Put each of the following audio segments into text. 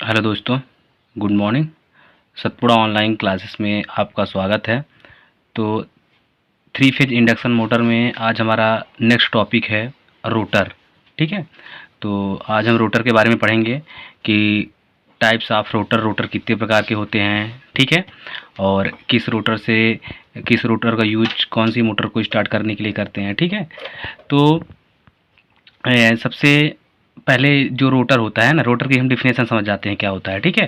Hello दोस्तों, good morning. Satpura online classes में आपका स्वागत है। तो थ्री फेज इंडक्शन मोटर में आज हमारा नेक्स्ट टॉपिक है रोटर। ठीक है, तो आज हम रोटर के बारे में पढ़ेंगे कि टाइप्स ऑफ रोटर कितने प्रकार के होते हैं। ठीक है, और किस रोटर का यूज कौन सी मोटर को स्टार्ट करने के लिए करते हैं। ठीक है, तो सबसे पहले जो रोटर होता है ना, रोटर की हम डिफिनेशन समझ जाते हैं क्या होता है। ठीक है,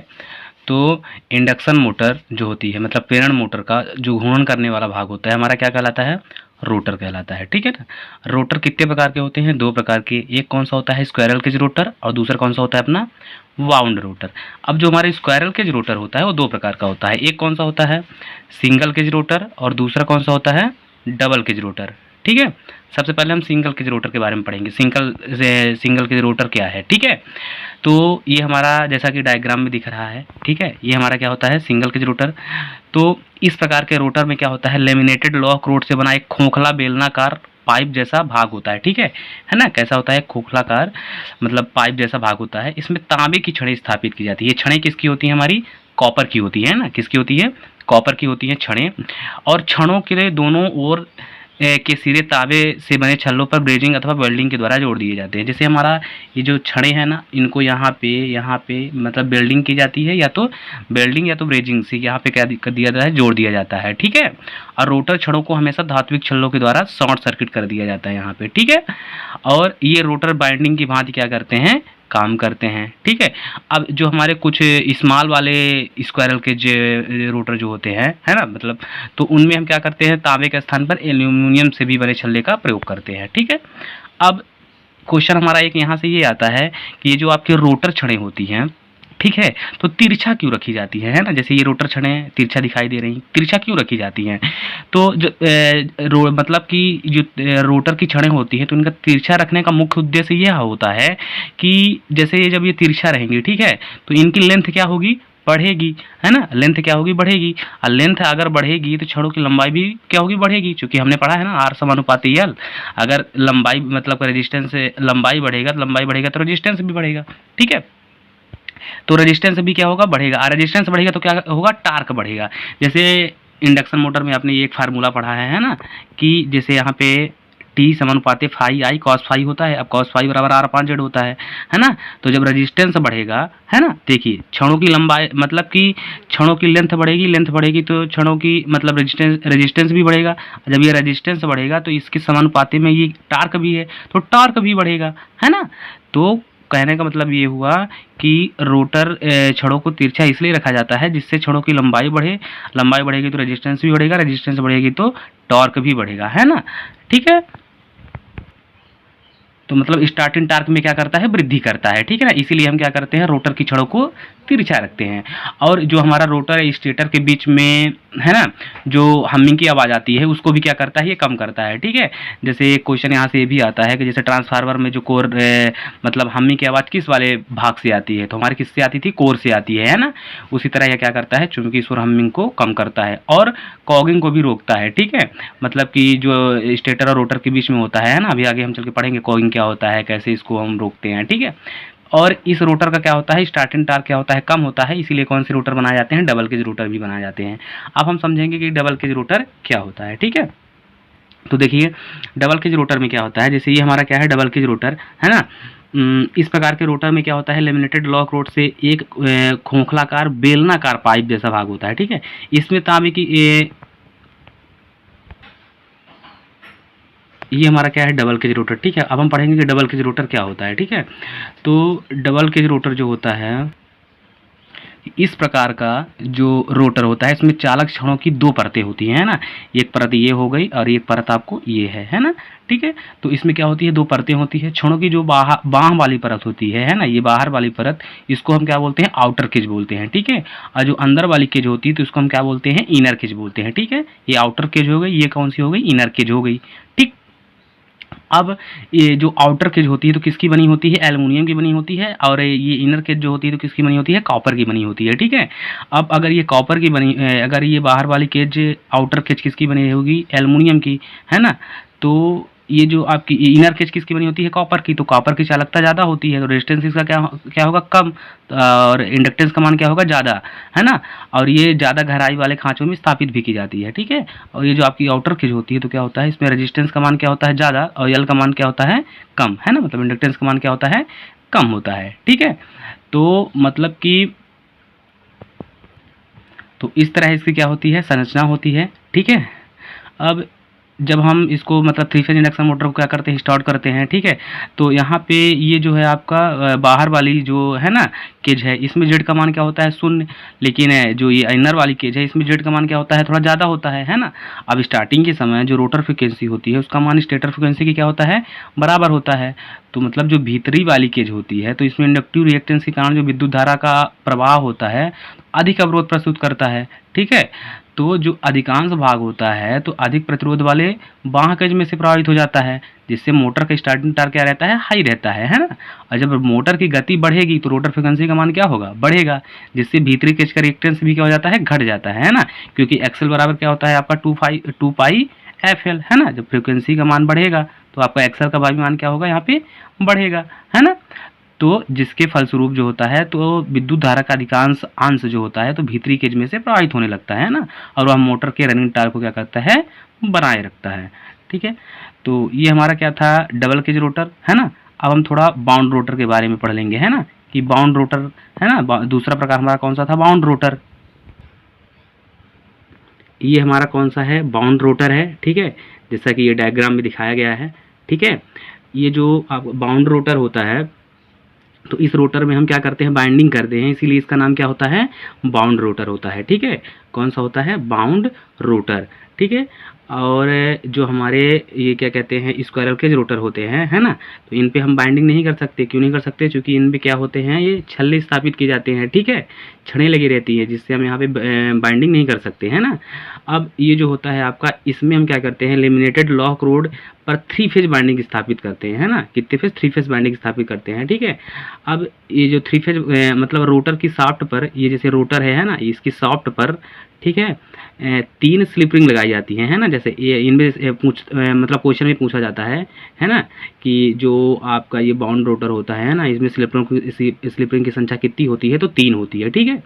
तो इंडक्शन मोटर जो होती है, मतलब प्रेरण मोटर का जो घूर्णन करने वाला भाग होता है हमारा, क्या कहलाता है? रोटर कहलाता है। ठीक है ना। रोटर कितने प्रकार के होते हैं? दो प्रकार के। एक कौन सा होता है? स्क्वायरल केज रोटर, और दूसरा कौन सा होता है अपना? Wound rotor. अब जो हमारे स्क्वायरल केज रोटर होता है वो दो प्रकार का होता है। एक कौन सा होता है? सिंगल केज रोटर, और दूसरा कौन सा होता है? Double cage rotor. ठीक है, सबसे पहले हम सिंगल केज रोटर के बारे में पढ़ेंगे। सिंगल केज रोटर क्या है। ठीक है, तो ये हमारा जैसा कि डायग्राम में दिख रहा है, ठीक है, ये हमारा क्या होता है? Single cage rotor. तो इस प्रकार के रोटर में क्या होता है? लेमिनेटेड लॉक रोड से बना एक खोखला बेलनाकार पाइप जैसा भाग होता है। ठीक है ना। कैसा होता है? खोखलाकार, मतलब पाइप जैसा भाग होता है। इसमें तांबे की छड़ें स्थापित की जाती है। ये छड़ें किसकी होती है? हमारी कॉपर की होती है ना। किसकी होती है? कॉपर की होती है छड़ें। और छड़ों के दोनों ओर के सिरे तांबे से बने छल्लों पर ब्रेजिंग अथवा वेल्डिंग के द्वारा जोड़ दिए जाते हैं। जैसे हमारा ये जो छड़ें हैं ना, इनको यहाँ पे मतलब वेल्डिंग की जाती है, या तो वेल्डिंग या तो ब्रेजिंग से यहाँ पे क्या कर दिया जाता है? जोड़ दिया जाता है। ठीक है, और रोटर छड़ों को हमेशा धात्विक छल्लों के द्वारा शॉर्ट सर्किट कर दिया जाता है यहाँ पे। ठीक है, और ये रोटर बाइंडिंग की भांति क्या करते हैं? काम करते हैं। ठीक है, अब जो हमारे कुछ स्मॉल वाले स्क्वायरल के रोटर जो होते हैं, है ना, मतलब, तो उनमें हम क्या करते हैं? तांबे के स्थान पर एल्यूमिनियम से भी बने छल्ले का प्रयोग करते हैं। ठीक है, अब क्वेश्चन हमारा एक यहाँ से ये आता है कि ये जो आपके रोटर छड़ें होती हैं, ठीक है, तो तिरछा क्यों रखी जाती है ना? जैसे ये रोटर छड़ें तिरछा दिखाई दे रही, तिरछा क्यों रखी जाती हैं? तो जो मतलब कि जो रोटर की छड़ें होती हैं, तो इनका तिरछा रखने का मुख्य उद्देश्य यह होता है कि जैसे ये जब ये तिरछा रहेंगी, ठीक है, तो इनकी लेंथ क्या होगी? बढ़ेगी, है ना। लेंथ क्या होगी? बढ़ेगी। और लेंथ अगर बढ़ेगी तो छड़ों की लंबाई भी क्या होगी? बढ़ेगी, क्योंकि हमने पढ़ा है ना आर समानुपाती एल। अगर लंबाई मतलब रेजिस्टेंस लंबाई बढ़ेगा तो रेजिस्टेंस भी बढ़ेगा। ठीक है, तो रेजिस्टेंस भी क्या होगा? बढ़ेगा। और रेजिस्टेंस बढ़ेगा तो क्या होगा? टार्क बढ़ेगा। जैसे इंडक्शन मोटर में आपने ये एक फार्मूला पढ़ा है ना, कि जैसे यहाँ पे टी समानुपाती फाई आई कॉस फाई होता है। अब कॉस फाई बराबर आर अपान जेड होता है ना। तो जब रेजिस्टेंस बढ़ेगा, है ना, देखिए क्षणों की लंबाई मतलब कि क्षणों की लेंथ बढ़ेगी तो क्षणों की मतलब रेजिस्टेंस भी बढ़ेगा। जब ये रेजिस्टेंस बढ़ेगा तो इसके समानुपाती में ये टार्क भी है, तो टार्क भी बढ़ेगा, है ना। तो कहने का मतलब ये हुआ कि रोटर छड़ों को तिरछा इसलिए रखा जाता है जिससे छड़ों की लंबाई बढ़े। लंबाई बढ़ेगी तो रेजिस्टेंस भी बढ़ेगा, रेजिस्टेंस बढ़ेगी तो टॉर्क भी बढ़ेगा, है ना। ठीक है, तो मतलब स्टार्टिंग टार्क में क्या करता है? वृद्धि करता है। ठीक है ना, इसीलिए हम क्या करते हैं? रोटर की छड़ों को तिरछा रखते हैं। और जो हमारा रोटर है स्टेटर के बीच में, है ना, जो हमिंग की आवाज़ आती है उसको भी क्या करता है? ये कम करता है। ठीक है, जैसे एक क्वेश्चन यहाँ से ये भी आता है कि जैसे ट्रांसफार्मर में जो कोर मतलब हमिंग की आवाज़ किस वाले भाग से आती है? तो हमारी किससे आती थी? कोर से आती है ना। उसी तरह यह क्या करता है? चुंबकीय स्वर हमिंग को कम करता है और कॉगिंग को भी रोकता है। ठीक है, मतलब कि जो स्टेटर और रोटर के बीच में होता है ना, अभी आगे हम चल के पढ़ेंगे कॉगिंग क्या होता है, कैसे इसको हम रोकते हैं। ठीक है, और इस रोटर का क्या होता है? स्टार्टिंग टार्क क्या होता है? कम होता है, इसीलिए कौन से रोटर बनाए जाते हैं? डबल केज रोटर भी बनाए जाते हैं। अब हम समझेंगे कि डबल केज रोटर क्या होता है। ठीक है, तो देखिए डबल केज रोटर में क्या होता है। जैसे ये हमारा क्या है? डबल केज रोटर, है ना। इस प्रकार के रोटर में क्या होता है? लेमिनेटेड लॉक रोड से एक खोखलाकार बेलनाकार पाइप जैसा भाग होता है। ठीक है, इसमें तांबे की ये हमारा क्या है? Double cage rotor. ठीक है, अब हम पढ़ेंगे कि डबल केज रोटर क्या होता है। ठीक है, तो डबल केज रोटर जो होता है, इस प्रकार का जो रोटर होता है इसमें चालक छड़ों की दो परतें होती हैं, है ना। एक परत ये हो गई और एक परत आपको ये है ना। ठीक है, तो इसमें क्या होती है? दो परतें होती है। छड़ों की जो बाह वाली परत होती है ना, ये बाहर वाली परत, इसको हम क्या बोलते हैं? आउटर केज बोलते हैं। ठीक है, और जो अंदर वाली केज होती है तो इसको हम क्या बोलते हैं? इनर केज बोलते हैं। ठीक है, ये आउटर केज हो गई, ये कौन सी हो गई? इनर केज हो गई। ठीक, अब ये जो आउटर केज होती है तो किसकी बनी होती है? एल्युमिनियम की बनी होती है। और ये इनर केज जो होती है तो किसकी बनी होती है? कॉपर की बनी होती है। ठीक है, अब अगर ये कॉपर की बनी अगर ये बाहर वाली केज आउटर केज किसकी बनी होगी? एल्युमिनियम की, है ना। तो ये जो आपकी इनर केज किसकी बनी होती है, कॉपर की, तो कॉपर की चालकता ज़्यादा होती है, तो रेजिस्टेंस इसका क्या होगा, कम, और इंडक्टेंस का मान क्या होगा, ज़्यादा, है ना। और ये ज़्यादा गहराई वाले खाँचों में स्थापित भी की जाती है, ठीक है। और ये जो आपकी आउटर केज होती है तो क्या होता है, इसमें रेजिस्टेंस का मान क्या होता है, ज़्यादा, और यल का मान क्या होता है, कम, है ना, मतलब इंडक्टेंस का मान क्या होता है, कम होता है, ठीक है। तो मतलब कि तो इस तरह इसकी क्या होती है, संरचना होती है, ठीक है। अब जब हम इसको मतलब थ्री फेज इंडक्शन मोटर को क्या करते हैं, स्टार्ट करते हैं, ठीक है। तो यहाँ पे ये जो है आपका बाहर वाली जो है ना केज है, इसमें जेड का मान क्या होता है, शून्य। लेकिन जो ये इनर वाली केज है, इसमें जेड का मान क्या होता है, थोड़ा ज़्यादा होता है ना। अब स्टार्टिंग के समय जो रोटर फ्रिक्वेंसी होती है उसका मान स्टेटर फ्रिक्वेंसी की क्या होता है, बराबर होता है। तो मतलब जो भीतरी वाली केज होती है, तो इसमें इंडक्टिव रिएक्टेंस के कारण जो विद्युत धारा का प्रवाह होता है अधिक अवरोध प्रस्तुत करता है, ठीक है। तो जो अधिकांश भाग होता है तो अधिक प्रतिरोध वाले बाह्य केज में से प्रभावित हो जाता है, जिससे मोटर का स्टार्टिंग टार्क क्या रहता है, हाई रहता है ना। और जब मोटर की गति बढ़ेगी तो रोटर फ्रिक्वेंसी का मान क्या होगा, बढ़ेगा, जिससे भीतरी केज का रिएक्टेंस भी क्या हो जाता है, घट जाता है ना। क्योंकि एक्सएल बराबर क्या होता है आपका 2 पाई एफ एल, है ना। जब फ्रिक्वेंसी का मान बढ़ेगा तो आपका एक्सएल का भी मान क्या होगा, यहाँ पे बढ़ेगा, है ना। तो जिसके फलस्वरूप जो होता है तो विद्युत धारा का अधिकांश अंश जो होता है तो भीतरी केज में से प्रवाहित होने लगता है ना, और वह मोटर के रनिंग टार्क को क्या करता है, बनाए रखता है, ठीक है। तो ये हमारा क्या था, डबल केज रोटर, है ना। अब हम थोड़ा बाउंड रोटर के बारे में पढ़ लेंगे, है ना, कि बाउंड रोटर, है ना, दूसरा प्रकार हमारा कौन सा था, बाउंड रोटर। ये हमारा कौन सा है, बाउंड रोटर है, ठीक है, जैसा कि ये डायग्राम में दिखाया गया है, ठीक है। ये जो आप बाउंड रोटर होता है तो इस रोटर में हम क्या करते हैं, बाइंडिंग करते हैं, इसीलिए इसका नाम क्या होता है, बाउंड रोटर होता है, ठीक है। कौन सा होता है, बाउंड रोटर, ठीक है। और जो हमारे ये क्या कहते हैं, स्क्वायरल केज रोटर होते हैं, है ना, तो इन पे हम बाइंडिंग नहीं कर सकते, क्यों नहीं कर सकते, क्योंकि इन पे क्या होते हैं, ये छल्ले स्थापित किए जाते हैं, ठीक है, छड़ें लगी रहती है, जिससे हम यहाँ पे बाइंडिंग नहीं कर सकते, है ना। अब ये जो होता है आपका, इसमें हम क्या करते हैं, लेमिनेटेड लॉक रोड पर 3 फेज बाइंडिंग स्थापित करते हैं, है ना, कितने फेज, 3 फेज बाइंडिंग स्थापित करते हैं, ठीक है। अब ये जो 3 फेज मतलब रोटर की शाफ्ट पर, ये जैसे रोटर है ना, इसकी शाफ्ट पर, ठीक है, 3 स्लिप रिंग लगाई जाती हैं, है ना। जैसे ये इनमें मतलब क्वेश्चन में पूछा जाता है ना, कि जो आपका ये बाउंड रोटर होता है ना, इसमें स्लिप रिंग की संख्या कितनी होती है, तो 3 होती है, ठीक है।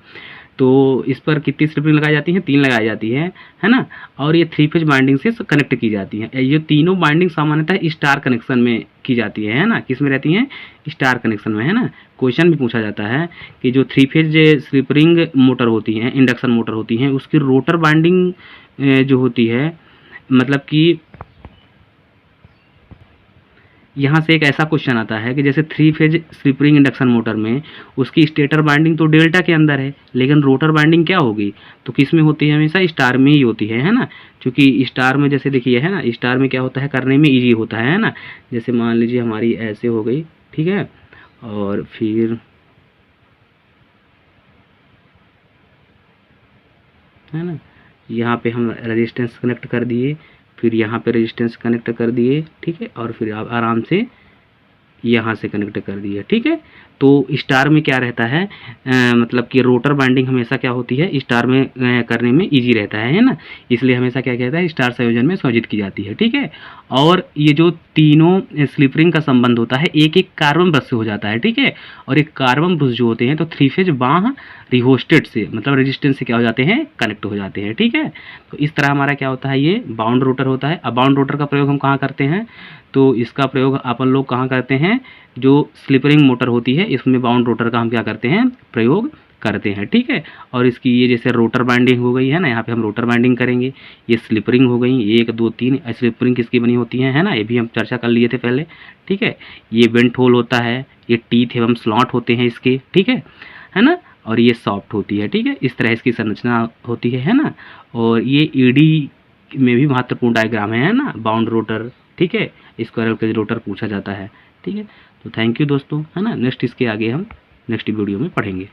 तो इस पर कितनी स्लिप रिंग लगाई जाती हैं, 3 लगाई जाती है ना। और ये 3 फेज बाइंडिंग से कनेक्ट की जाती है। ये तीनों बाइंडिंग सामान्यतः स्टार कनेक्शन में की जाती है ना, किस में रहती हैं, स्टार कनेक्शन में, है ना। क्वेश्चन भी पूछा जाता है कि जो 3 फेज स्लिप रिंग मोटर होती हैं, इंडक्शन मोटर होती हैं, उसकी रोटर बाइंडिंग जो होती है, मतलब कि यहाँ से एक ऐसा क्वेश्चन आता है कि जैसे 3 phase slip ring induction motor में उसकी स्टेटर बाइंडिंग तो डेल्टा के अंदर है, लेकिन रोटर बाइंडिंग क्या होगी, तो किस में होती है, हमेशा स्टार में ही होती है ना। क्योंकि स्टार में जैसे देखिए, है ना, स्टार में क्या होता है, करने में ईजी होता है ना। जैसे मान लीजिए हमारी ऐसे हो गई, ठीक है, और फिर, है ना, यहाँ पे हम रेजिस्टेंस कनेक्ट कर दिए, फिर यहाँ पे रेजिस्टेंस कनेक्ट कर दिए, ठीक है, और फिर आप आराम से यहाँ से कनेक्ट कर दिया, ठीक है। तो स्टार में क्या रहता है, मतलब कि रोटर बाइंडिंग हमेशा क्या होती है, स्टार में करने में इजी रहता है ना, इसलिए हमेशा क्या कहता है, स्टार संयोजन में संयोजित की जाती है, ठीक है। और ये जो तीनों स्लिप रिंग का संबंध होता है एक एक कार्बन ब्रश से हो जाता है, ठीक है। और एक कार्बन ब्रश जो होते हैं तो 3 फेज बाह रिहोस्टेट से, मतलब रेजिस्टेंस से क्या हो जाते हैं, कनेक्ट हो जाते हैं, ठीक है। तो इस तरह हमारा क्या होता है, ये बाउंड रोटर होता है। अब बाउंड रोटर का प्रयोग हम कहाँ करते हैं, तो इसका प्रयोग अपन लोग कहाँ करते हैं, जो स्लिप रिंग मोटर होती है इसमें बाउंड रोटर का हम क्या करते हैं, प्रयोग करते हैं, ठीक है। और इसकी ये जैसे रोटर बाइंडिंग हो गई है ना, यहाँ पे हम रोटर बाइंडिंग करेंगे। ये स्लिप रिंग हो गई 1 2 3, स्लिप रिंग किसकी बनी होती है ना, ये भी हम चर्चा कर लिए थे पहले, ठीक है। ये वेंट होल होता है, ये टीथ एवं स्लॉट होते हैं इसके, ठीक है ना। और ये सॉफ्ट होती है, ठीक है, इस तरह इसकी संरचना होती है ना। और ये ईडी में भी महत्वपूर्ण डायग्राम है ना, बाउंड रोटर, ठीक है, स्क्वायरल केज रोटर पूछा जाता है, ठीक है। तो थैंक यू दोस्तों, है ना। नेक्स्ट इसके आगे हम नेक्स्ट वीडियो में पढ़ेंगे।